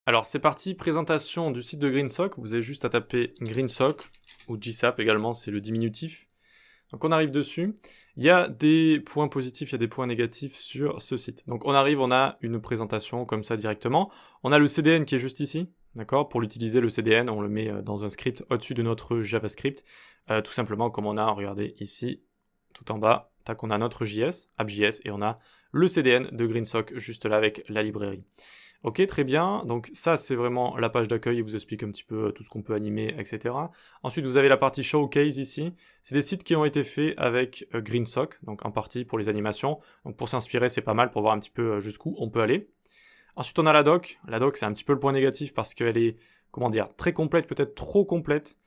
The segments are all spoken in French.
Alors c'est parti, présentation du site de GreenSock. Vous avez juste à taper GreenSock ou GSAP également, c'est le diminutif. Donc on arrive dessus. Il y a des points positifs, il y a des points négatifs sur ce site. Donc on arrive, on a une présentation comme ça directement. On a le CDN qui est juste ici, d'accord. Pour l'utiliser, le CDN, on le met dans un script au-dessus de notre JavaScript. Tout simplement comme on a, regardez ici, tout en bas, tac, on a notre JS, app.js, et on a le CDN de GreenSock juste là avec la librairie. Ok, très bien. Donc ça, c'est vraiment la page d'accueil. Il vous explique un petit peu tout ce qu'on peut animer, etc. Ensuite, vous avez la partie Showcase ici. C'est des sites qui ont été faits avec GreenSock, donc en partie pour les animations. Donc pour s'inspirer, c'est pas mal pour voir un petit peu jusqu'où on peut aller. Ensuite, on a la doc. La doc, c'est un petit peu le point négatif parce qu'elle est, comment dire, très complète, peut-être trop complète.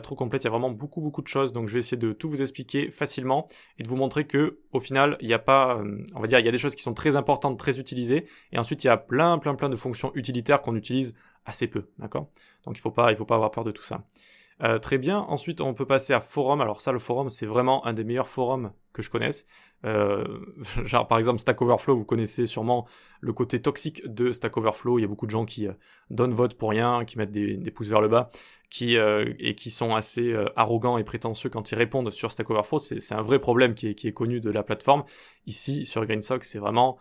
Trop complète, il y a vraiment beaucoup de choses, donc je vais essayer de tout vous expliquer facilement et de vous montrer que au final, il n'y a pas, on va dire, il y a des choses qui sont très importantes, très utilisées, et ensuite il y a plein de fonctions utilitaires qu'on utilise assez peu, d'accord? Donc il faut pas avoir peur de tout ça. Très bien, ensuite on peut passer à forum. Alors ça, le forum, c'est vraiment un des meilleurs forums que je connaisse. Genre par exemple Stack Overflow, vous connaissez sûrement le côté toxique de Stack Overflow. Il y a beaucoup de gens qui donnent vote pour rien, qui mettent des pouces vers le bas, et qui sont assez arrogants et prétentieux quand ils répondent sur Stack Overflow. C'est un vrai problème qui est connu de la plateforme. Ici, sur GreenSock, c'est vraiment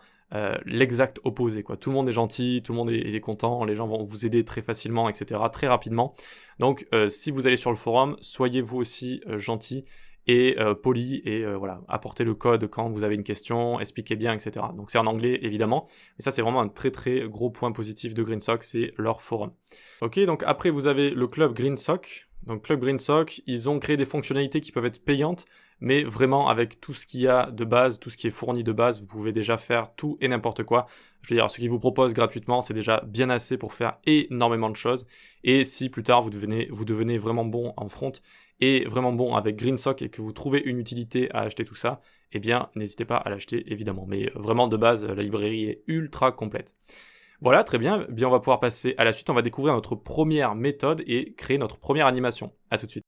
l'exact opposé, quoi. Tout le monde est gentil, tout le monde est content, les gens vont vous aider très facilement, etc., très rapidement. Donc si vous allez sur le forum, soyez vous aussi gentil et poli, et voilà, apportez le code quand vous avez une question, expliquez bien, etc. Donc c'est en anglais évidemment, mais ça c'est vraiment un très gros point positif de GreenSock, c'est leur forum. Ok, donc après vous avez le club GreenSock. Donc Club GreenSock, ils ont créé des fonctionnalités qui peuvent être payantes, mais vraiment avec tout ce qu'il y a de base, tout ce qui est fourni de base, vous pouvez déjà faire tout et n'importe quoi. Je veux dire, ce qu'ils vous proposent gratuitement, c'est déjà bien assez pour faire énormément de choses. Et si plus tard vous devenez vraiment bon en front et vraiment bon avec GreenSock et que vous trouvez une utilité à acheter tout ça, eh bien n'hésitez pas à l'acheter évidemment. Mais vraiment de base, la librairie est ultra complète. Voilà, très bien. Bien, on va pouvoir passer à la suite. On va découvrir notre première méthode et créer notre première animation. À tout de suite.